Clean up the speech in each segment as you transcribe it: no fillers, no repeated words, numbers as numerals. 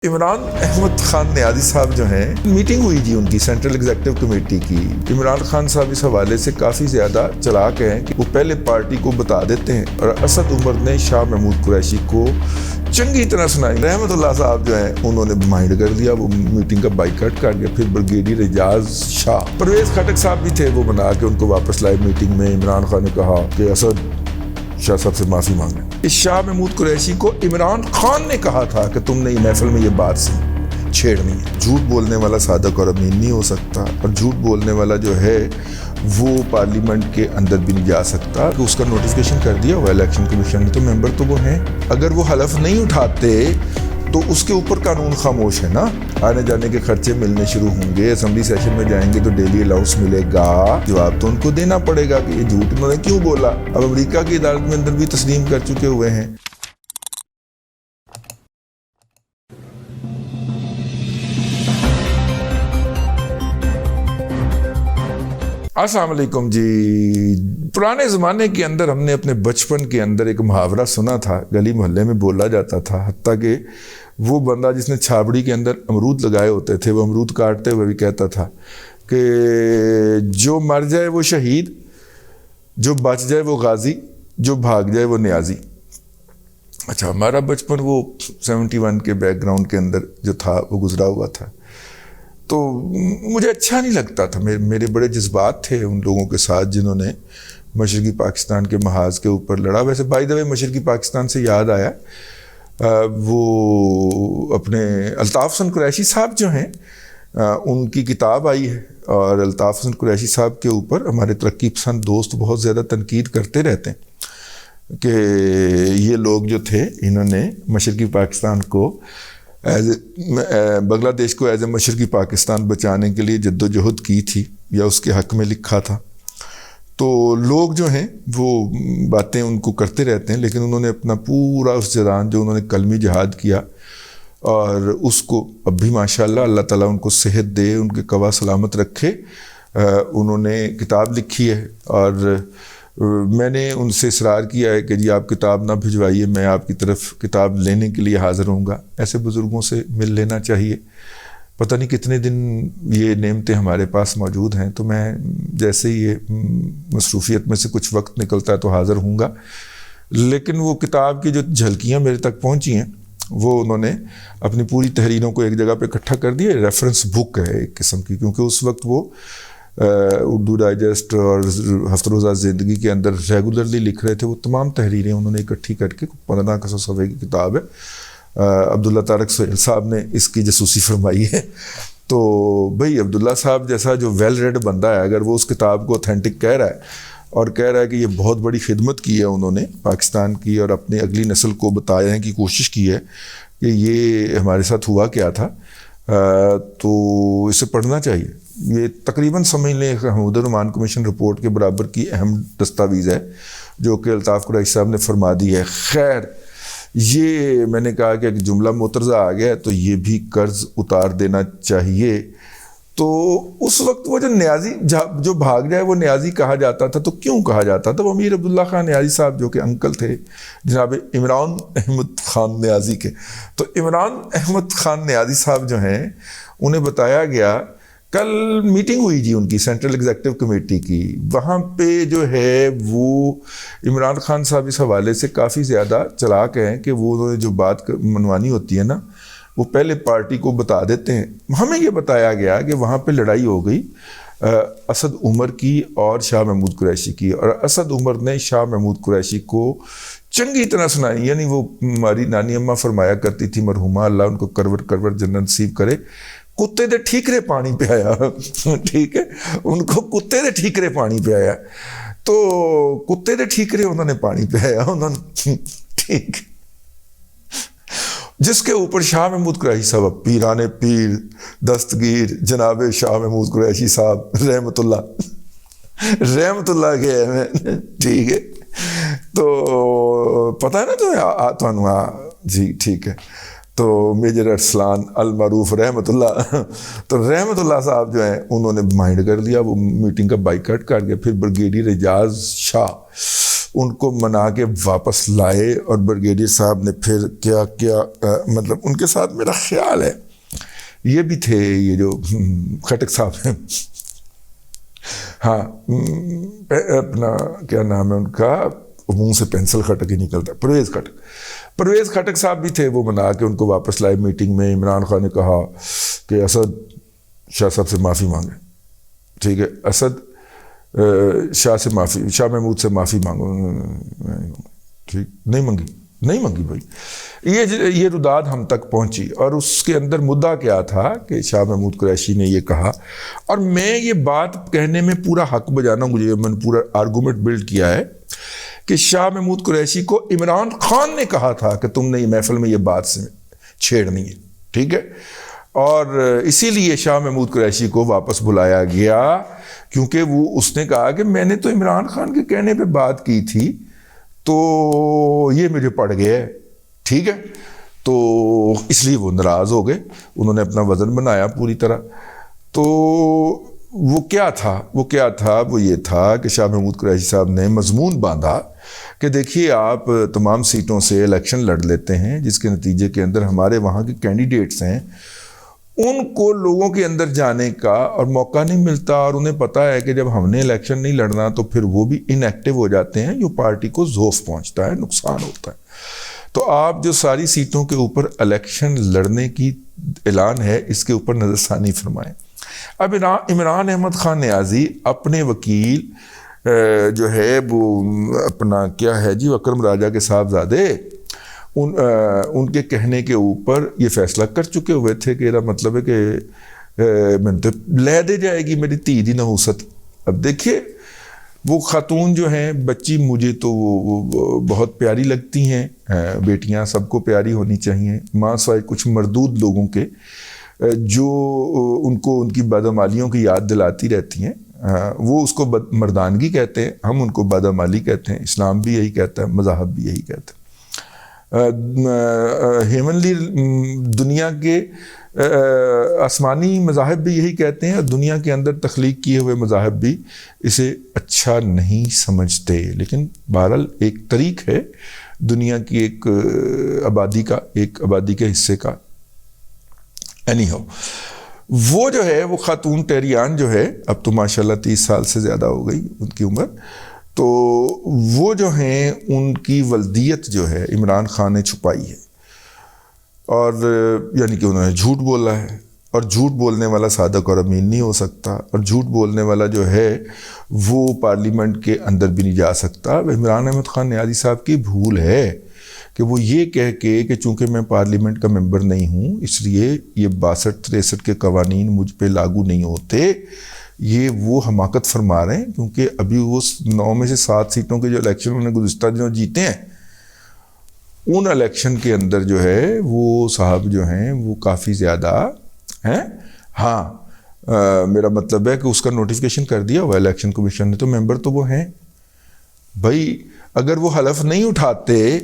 عمران احمد خان نیازی صاحب جو ہیں میٹنگ ہوئی جی ان کی سینٹرل ایگزیکٹو کمیٹی کی. عمران خان صاحب اس حوالے سے کافی زیادہ چلاک ہیں کہ وہ پہلے پارٹی کو بتا دیتے ہیں اور اسد عمر نے شاہ محمود قریشی کو چنگی طرح سنائی. رحمت اللہ صاحب جو ہیں انہوں نے مائنڈ کر دیا, وہ میٹنگ کا بائیکاٹ کر دیا. پھر بریگیڈیئر اعجاز شاہ, پرویز خٹک صاحب بھی تھے, وہ بنا کے ان کو واپس لائے میٹنگ میں. عمران خان نے کہا کہ اسد شاہ صاحب سے معافی مانگیں. اس شاہ محمود قریشی کو عمران خان نے کہا تھا کہ تم نے محفل میں یہ بات چھیڑنی ہے. جھوٹ بولنے والا صادق اور امین نہیں ہو سکتا, اور جھوٹ بولنے والا جو ہے وہ پارلیمنٹ کے اندر بھی نہیں جا سکتا. کہ اس کا نوٹیفکیشن کر دیا ہوا الیکشن کمیشن نے, تو ممبر تو وہ ہیں. اگر وہ حلف نہیں اٹھاتے تو اس کے اوپر قانون خاموش ہے نا. آنے جانے کے خرچے ملنے شروع ہوں گے, اسمبلی سیشن میں جائیں گے تو ڈیلی الاؤنس ملے گا. جواب تو ان کو دینا پڑے گا کہ یہ جھوٹ انہوں نے کیوں بولا. اب امریکہ کی عدالت میں اندر بھی تسلیم کر چکے ہوئے ہیں. السلام علیکم جی. پرانے زمانے کے اندر ہم نے اپنے بچپن کے اندر ایک محاورہ سنا تھا, گلی محلے میں بولا جاتا تھا. حتیٰ کہ وہ بندہ جس نے چھابڑی کے اندر امرود لگائے ہوتے تھے, وہ امرود کاٹتے ہوئے بھی کہتا تھا کہ جو مر جائے وہ شہید, جو بچ جائے وہ غازی, جو بھاگ جائے وہ نیازی. اچھا, ہمارا بچپن وہ 71 کے بیک گراؤنڈ کے اندر جو تھا وہ گزرا ہوا تھا, تو مجھے اچھا نہیں لگتا تھا. میرے بڑے جذبات تھے ان لوگوں کے ساتھ جنہوں نے مشرقی پاکستان کے محاذ کے اوپر لڑا. ویسے بائی دا وے مشرقی پاکستان سے یاد آیا, وہ اپنے الطاف حسن قریشی صاحب جو ہیں ان کی کتاب آئی ہے, اور الطاف حسن قریشی صاحب کے اوپر ہمارے ترقی پسند دوست بہت زیادہ تنقید کرتے رہتے ہیں کہ یہ لوگ جو تھے انہوں نے مشرقی پاکستان کو بنگلہ دیش کو ایز اے مشرقی پاکستان بچانے کے لیے جد و جہد کی تھی یا اس کے حق میں لکھا تھا. تو لوگ جو ہیں وہ باتیں ان کو کرتے رہتے ہیں, لیکن انہوں نے اپنا پورا اس جدان جو انہوں نے کلمی جہاد کیا, اور اس کو اب بھی ماشاءاللہ اللہ تعالیٰ ان کو صحت دے, ان کے قوا سلامت رکھے, انہوں نے کتاب لکھی ہے. اور میں نے ان سے اصرار کیا ہے کہ جی آپ کتاب نہ بھجوائیے, میں آپ کی طرف کتاب لینے کے لیے حاضر ہوں گا. ایسے بزرگوں سے مل لینا چاہیے. پتہ نہیں کتنے دن یہ نعمتیں ہمارے پاس موجود ہیں, تو میں جیسے ہی یہ مصروفیت میں سے کچھ وقت نکلتا ہے تو حاضر ہوں گا. لیکن وہ کتاب کی جو جھلکیاں میرے تک پہنچی ہیں وہ انہوں نے اپنی پوری تحریروں کو ایک جگہ پہ اکٹھا کر دیا. ریفرنس بک ہے ایک قسم کی, کیونکہ اس وقت وہ اردو ڈائجسٹ اور ہفت روزہ زندگی کے اندر ریگولرلی لکھ رہے تھے. وہ تمام تحریریں انہوں نے اکٹھی کر کے 1500 صفحے کی کتاب ہے. عبداللہ طارق سہیل صاحب نے اس کی جاسوسی فرمائی ہے. تو بھئی عبداللہ صاحب جیسا جو ویل ریڈ بندہ ہے, اگر وہ اس کتاب کو اوتھینٹک کہہ رہا ہے اور کہہ رہا ہے کہ یہ بہت بڑی خدمت کی ہے انہوں نے پاکستان کی, اور اپنی اگلی نسل کو بتانے کی کوشش کی ہے کہ یہ ہمارے ساتھ ہوا کیا تھا, تو اسے پڑھنا چاہیے. یہ تقریباً سمجھ لیں حمود الرحمان کمیشن رپورٹ کے برابر کی اہم دستاویز ہے جو کہ الطاف قریشی صاحب نے فرما دی ہے. خیر, یہ میں نے کہا کہ ایک جملہ مترجہ آ گیا تو یہ بھی قرض اتار دینا چاہیے. تو اس وقت وہ جو نیازی جو بھاگ جائے وہ نیازی کہا جاتا تھا, تو کیوں کہا جاتا تھا؟ وہ امیر عبداللہ خان نیازی صاحب جو کہ انکل تھے جناب عمران احمد خان نیازی کے. تو عمران احمد خان نیازی صاحب جو ہیں انہیں بتایا گیا, کل میٹنگ ہوئی جی ان کی سینٹرل ایگزیکٹو کمیٹی کی, وہاں پہ جو ہے وہ عمران خان صاحب اس حوالے سے کافی زیادہ چلاک ہیں کہ وہ انہوں نے جو بات منوانی ہوتی ہے نا وہ پہلے پارٹی کو بتا دیتے ہیں. ہمیں یہ بتایا گیا کہ وہاں پہ لڑائی ہو گئی اسد عمر کی اور شاہ محمود قریشی کی, اور اسد عمر نے شاہ محمود قریشی کو چنگی طرح سنائی. یعنی وہ ہماری نانی اماں فرمایا کرتی تھی مرحومہ, اللہ ان کو کرور کرور جنت نصیب کرے, کتے دے ٹھیکرے پانی پہ آیا. ٹھیک ہے, ان کو کتے دے ٹھیکرے پانی پہ آیا, تو کتے دے ٹھیکرے انہوں نے پانی پہ آیا انہوں نے, ٹھیک, جس کے اوپر شاہ محمود قریشی صاحب پیران پیر دستگیر جناب شاہ محمود قریشی صاحب رحمت اللہ کے ہیں. ٹھیک ہے, تو پتہ ہے نا تو جی ٹھیک ہے. تو میجر ارسلان المعروف رحمت اللہ, تو رحمت اللہ صاحب جو ہیں انہوں نے مائنڈ کر دیا, وہ میٹنگ کا بائیکاٹ کر گیا. پھر بریگیڈیئر اعجاز شاہ, ان کو منا کے واپس لائے، اور بریگیڈیئر صاحب نے پھر کیا کیا مطلب ان کے ساتھ میرا خیال ہے یہ بھی تھے، یہ جو خٹک صاحب ہیں، ہاں اپنا کیا نام ہے ان کا، منہ سے پینسل خٹک ہی نکلتا، پرویز خٹک صاحب بھی تھے، وہ منا کے ان کو واپس لائے۔ میٹنگ میں عمران خان نے کہا کہ اسد شاہ صاحب سے معافی مانگے، ٹھیک ہے، اسد شاہ محمود سے معافی مانگو، ٹھیک، نہیں منگی بھائی۔ یہ رداد ہم تک پہنچی، اور اس کے اندر مدعا کیا تھا کہ شاہ محمود قریشی نے یہ کہا، اور میں یہ بات کہنے میں پورا حق بجانا، مجھے میں نے پورا آرگومنٹ بلڈ کیا ہے کہ شاہ محمود قریشی کو عمران خان نے کہا تھا کہ تم نے یہ محفل میں یہ بات سے چھیڑنی ہے، ٹھیک ہے، اور اسی لیے شاہ محمود قریشی کو واپس بلایا گیا، کیونکہ اس نے کہا کہ میں نے تو عمران خان کے کہنے پہ بات کی تھی، تو یہ مجھے پڑ گیا ہے، ٹھیک ہے، تو اس لیے وہ ناراض ہو گئے، انہوں نے اپنا وزن بنایا پوری طرح۔ تو وہ کیا تھا وہ یہ تھا کہ شاہ محمود قریشی صاحب نے مضمون باندھا کہ دیکھیے آپ تمام سیٹوں سے الیکشن لڑ لیتے ہیں، جس کے نتیجے کے اندر ہمارے وہاں کے کینڈیڈیٹس ہیں، ان کو لوگوں کے اندر جانے کا اور موقع نہیں ملتا، اور انہیں پتہ ہے کہ جب ہم نے الیکشن نہیں لڑنا تو پھر وہ بھی ان ایکٹیو ہو جاتے ہیں، جو پارٹی کو ضعف پہنچتا ہے، نقصان ہوتا ہے۔ تو آپ جو ساری سیٹوں کے اوپر الیکشن لڑنے کی اعلان ہے، اس کے اوپر نظر ثانی فرمائیں۔ اب عمران احمد خان نیازی اپنے وکیل جو ہے وہ اپنا کیا ہے جی اکرم راجہ کے صاحبزادے، ان کے کہنے کے اوپر یہ فیصلہ کر چکے ہوئے تھے کہ میرا مطلب ہے کہ میں تو لے دے جائے گی میری تھی دی نحوست۔ اب دیکھیے وہ خاتون جو ہیں، بچی مجھے تو وہ بہت پیاری لگتی ہیں، بیٹیاں سب کو پیاری ہونی چاہیے، ماں سوائے کچھ مردود لوگوں کے جو ان کو ان کی بدعمالیوں کی یاد دلاتی رہتی ہیں، وہ اس کو مردانگی کہتے ہیں، ہم ان کو بدعمالی کہتے ہیں، اسلام بھی یہی کہتا ہے، مذہب بھی یہی کہتا ہے۔ ہیونلی دنیا کے آسمانی مذاہب بھی یہی کہتے ہیں، اور دنیا کے اندر تخلیق کیے ہوئے مذاہب بھی اسے اچھا نہیں سمجھتے، لیکن بہرحال ایک طریق ہے دنیا کی ایک آبادی کے حصے کا۔ اینی ہاؤ وہ جو ہے وہ خاتون ٹیریان جو ہے، اب تو ماشاءاللہ 30 سال سے زیادہ ہو گئی ان کی عمر، تو وہ جو ہیں ان کی ولدیت جو ہے عمران خان نے چھپائی ہے، اور یعنی کہ انہوں نے جھوٹ بولا ہے، اور جھوٹ بولنے والا صادق اور امین نہیں ہو سکتا، اور جھوٹ بولنے والا جو ہے وہ پارلیمنٹ کے اندر بھی نہیں جا سکتا۔ عمران احمد خان نیازی صاحب کی بھول ہے کہ وہ یہ کہہ کے کہ چونکہ میں پارلیمنٹ کا ممبر نہیں ہوں اس لیے یہ 62-63 کے قوانین مجھ پہ لاگو نہیں ہوتے، یہ وہ حماقت فرما رہے ہیں، کیونکہ ابھی وہ 9 میں سے 7 سیٹوں کے جو الیکشن انہوں نے گزشتہ دنوں جیتے ہیں، ان الیکشن کے اندر جو ہے وہ صاحب جو ہیں وہ کافی زیادہ ہیں۔ ہاں میرا مطلب ہے کہ اس کا نوٹیفیکیشن کر دیا ہوا الیکشن کمیشن نے، تو ممبر تو وہ ہیں بھائی، اگر وہ حلف نہیں اٹھاتے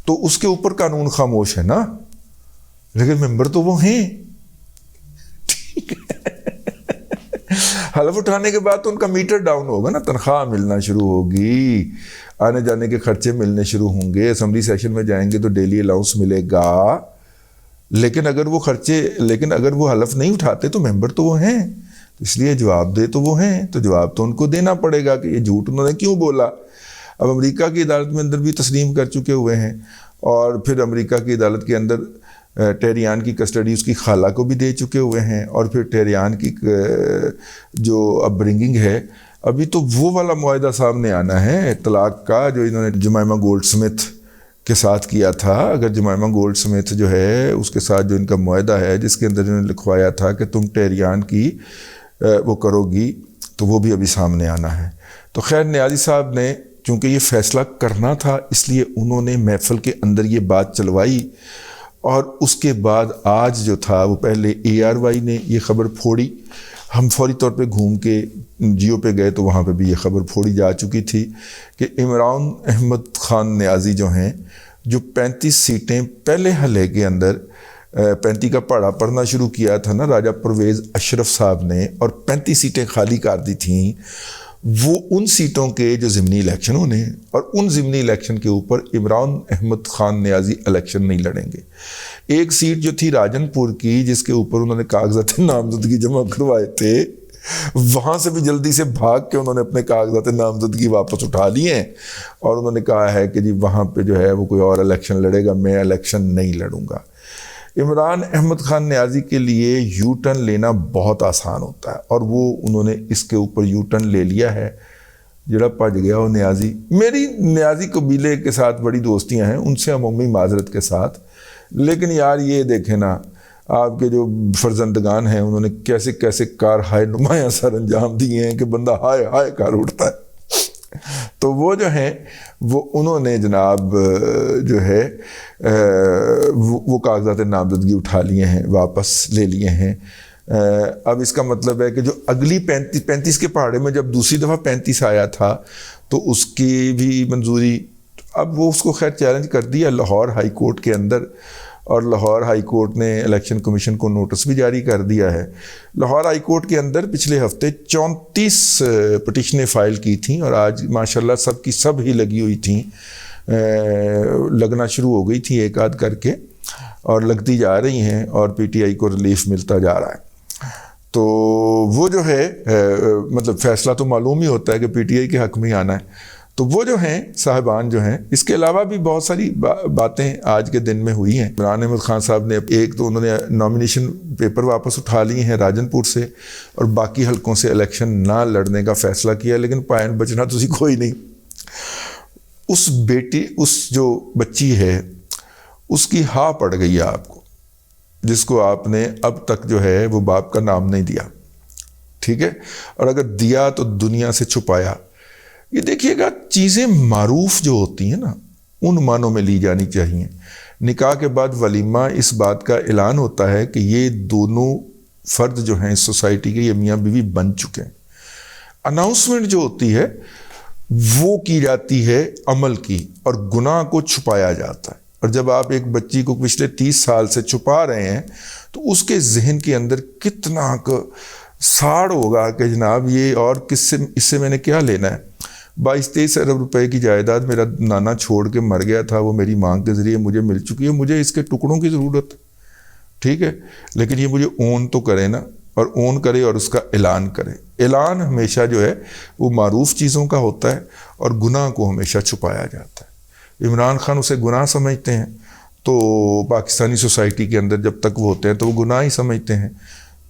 تو اس کے اوپر قانون خاموش ہے نا، لیکن ممبر تو وہ ہیں، ٹھیک ہے، حلف اٹھانے کے بعد تو ان کا میٹر ڈاؤن ہوگا نا، تنخواہ ملنا شروع ہوگی، آنے جانے کے خرچے ملنے شروع ہوں گے، اسمبلی سیشن میں جائیں گے تو ڈیلی الاؤنس ملے گا، لیکن اگر وہ حلف نہیں اٹھاتے تو ممبر تو وہ ہیں، اس لیے جواب دے تو وہ ہیں، تو جواب تو ان کو دینا پڑے گا کہ یہ جھوٹ انہوں نے کیوں بولا۔ اب امریکہ کی عدالت میں اندر بھی تسلیم کر چکے ہوئے ہیں، اور پھر امریکہ کی عدالت کے اندر ٹیریان کی کسٹڈی اس کی خالہ کو بھی دے چکے ہوئے ہیں، اور پھر ٹیریان کی جو اپ برنگنگ ہے، ابھی تو وہ والا معاہدہ سامنے آنا ہے طلاق کا جو انہوں نے جمائمہ گولڈ سمتھ کے ساتھ کیا تھا۔ اگر جمائمہ گولڈ سمتھ جو ہے اس کے ساتھ جو ان کا معاہدہ ہے جس کے اندر انہوں نے لکھوایا تھا کہ تم ٹیریان کی وہ کرو گی، تو وہ بھی ابھی سامنے آنا ہے۔ تو خیر نیازی صاحب نے چونکہ یہ فیصلہ کرنا تھا اس لیے انہوں نے محفل کے اندر یہ بات چلوائی، اور اس کے بعد آج جو تھا وہ پہلے ARY نے یہ خبر پھوڑی، ہم فوری طور پہ گھوم کے جیو پہ گئے تو وہاں پہ بھی یہ خبر پھوڑی جا چکی تھی کہ عمران احمد خان نیازی جو ہیں، جو 35 سیٹیں پہلے حلقے کے اندر 35 کا پہاڑا پڑھنا شروع کیا تھا نا راجہ پرویز اشرف صاحب نے، اور 35 سیٹیں خالی کر دی تھیں، وہ ان سیٹوں کے جو ضمنی الیکشن ہونے ہیں، اور ان ضمنی الیکشن کے اوپر عمران احمد خان نیازی الیکشن نہیں لڑیں گے۔ ایک سیٹ جو تھی راجن پور کی، جس کے اوپر انہوں نے کاغذات نامزدگی جمع کروائے تھے، وہاں سے بھی جلدی سے بھاگ کے انہوں نے اپنے کاغذات نامزدگی واپس اٹھا لیے ہیں، اور انہوں نے کہا ہے کہ جی وہاں پہ جو ہے وہ کوئی اور الیکشن لڑے گا، میں الیکشن نہیں لڑوں گا۔ عمران احمد خان نیازی کے لیے یو ٹرن لینا بہت آسان ہوتا ہے، اور وہ انہوں نے اس کے اوپر یو ٹرن لے لیا ہے۔ جڑا بھج گیا وہ نیازی، میری نیازی قبیلے کے ساتھ بڑی دوستیاں ہیں، ان سے عمومی معذرت کے ساتھ، لیکن یار یہ دیکھیں نا، آپ کے جو فرزندگان ہیں انہوں نے کیسے کیسے کار ہائے نمایاں سر انجام دیے ہیں کہ بندہ ہائے ہائے کار اٹھتا ہے۔ تو وہ جو ہیں وہ انہوں نے جناب جو ہے وہ کاغذات نامزدگی اٹھا لیے ہیں، واپس لے لیے ہیں۔ اب اس کا مطلب ہے کہ جو اگلی 35 کے پہاڑے میں جب دوسری دفعہ 35 آیا تھا تو اس کی بھی منظوری، اب وہ اس کو خیر چیلنج کر دیا لاہور ہائی کورٹ کے اندر، اور لاہور ہائی کورٹ نے الیکشن کمیشن کو نوٹس بھی جاری کر دیا ہے۔ لاہور ہائی کورٹ کے اندر پچھلے ہفتے 34 پٹیشنیں فائل کی تھیں، اور آج ماشاءاللہ سب کی سب ہی لگی ہوئی تھیں، لگنا شروع ہو گئی تھیں ایک آدھ کر کے، اور لگتی جا رہی ہیں، اور پی ٹی آئی کو ریلیف ملتا جا رہا ہے۔ تو وہ جو ہے مطلب فیصلہ تو معلوم ہی ہوتا ہے کہ پی ٹی آئی کے حق میں آنا ہے۔ تو وہ جو ہیں صاحبان جو ہیں، اس کے علاوہ بھی بہت ساری باتیں آج کے دن میں ہوئی ہیں۔ عمران احمد خان صاحب نے ایک تو انہوں نے نامینیشن پیپر واپس اٹھا لیے ہیں راجن پور سے، اور باقی حلقوں سے الیکشن نہ لڑنے کا فیصلہ کیا، لیکن پوائنٹ بچنا تو کوئی نہیں۔ اس جو بچی ہے اس کی ہاں پڑ گئی ہے آپ کو، جس کو آپ نے اب تک جو ہے وہ باپ کا نام نہیں دیا، ٹھیک ہے، اور اگر دیا تو دنیا سے چھپایا۔ یہ دیکھیے گا، چیزیں معروف جو ہوتی ہیں نا ان معنوں میں لی جانی چاہیے۔ نکاح کے بعد ولیمہ اس بات کا اعلان ہوتا ہے کہ یہ دونوں فرد جو ہیں اس سوسائٹی کے، یہ میاں بیوی بن چکے ہیں۔ اناؤنسمنٹ جو ہوتی ہے وہ کی جاتی ہے عمل کی، اور گناہ کو چھپایا جاتا ہے۔ اور جب آپ ایک بچی کو پچھلے 30 سال سے چھپا رہے ہیں تو اس کے ذہن کے اندر کتنا ساڑ ہوگا کہ جناب یہ اور اس سے میں نے کیا لینا ہے۔ 22-23 ارب روپے کی جائیداد میرا نانا چھوڑ کے مر گیا تھا، وہ میری ماں کے ذریعے مجھے مل چکی ہے، مجھے اس کے ٹکڑوں کی ضرورت، ٹھیک ہے، لیکن یہ مجھے اون تو کرے نا، اور اون کرے اور اس کا اعلان کرے۔ اعلان ہمیشہ جو ہے وہ معروف چیزوں کا ہوتا ہے، اور گناہ کو ہمیشہ چھپایا جاتا ہے۔ عمران خان اسے گناہ سمجھتے ہیں، تو پاکستانی سوسائٹی کے اندر جب تک وہ ہوتے ہیں تو وہ گناہ ہی سمجھتے ہیں،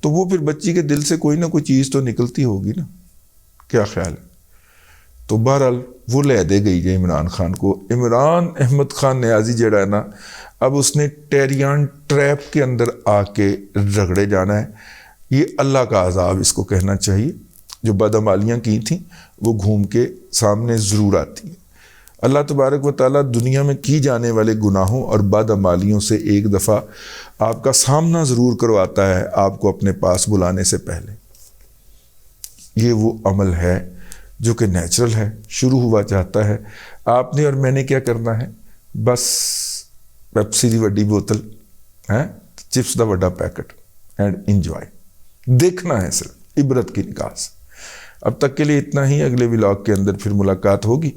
تو وہ پھر بچی کے دل سے کوئی نہ کوئی چیز تو نکلتی ہوگی نا، کیا خیال ہے؟ تو بہرحال وہ لے دے گئی ہے عمران خان کو۔ عمران احمد خان نیازی جڑا ہے نا، اب اس نے ٹیریان ٹریپ کے اندر آ کے رگڑے جانا ہے۔ یہ اللہ کا عذاب اس کو کہنا چاہیے۔ جو بدعمالیاں کی تھیں وہ گھوم کے سامنے ضرور آتی ہیں۔ اللہ تبارک و تعالیٰ دنیا میں کی جانے والے گناہوں اور بدعمالیوں سے ایک دفعہ آپ کا سامنا ضرور کرواتا ہے، آپ کو اپنے پاس بلانے سے پہلے۔ یہ وہ عمل ہے جو کہ نیچرل ہے، شروع ہوا چاہتا ہے۔ آپ نے اور میں نے کیا کرنا ہے؟ بس پیپسی دی وڈی بوتل ہے، چپس دا وڈا پیکٹ، اینڈ انجوائے، دیکھنا ہے صرف عبرت کی نگاہ سے۔ اب تک کے لیے اتنا ہی، اگلے ولاگ کے اندر پھر ملاقات ہوگی۔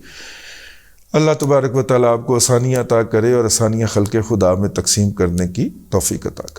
اللہ تبارک و تعالیٰ آپ کو آسانیاں عطا کرے، اور آسانیاں خلق خدا میں تقسیم کرنے کی توفیق عطا کرے۔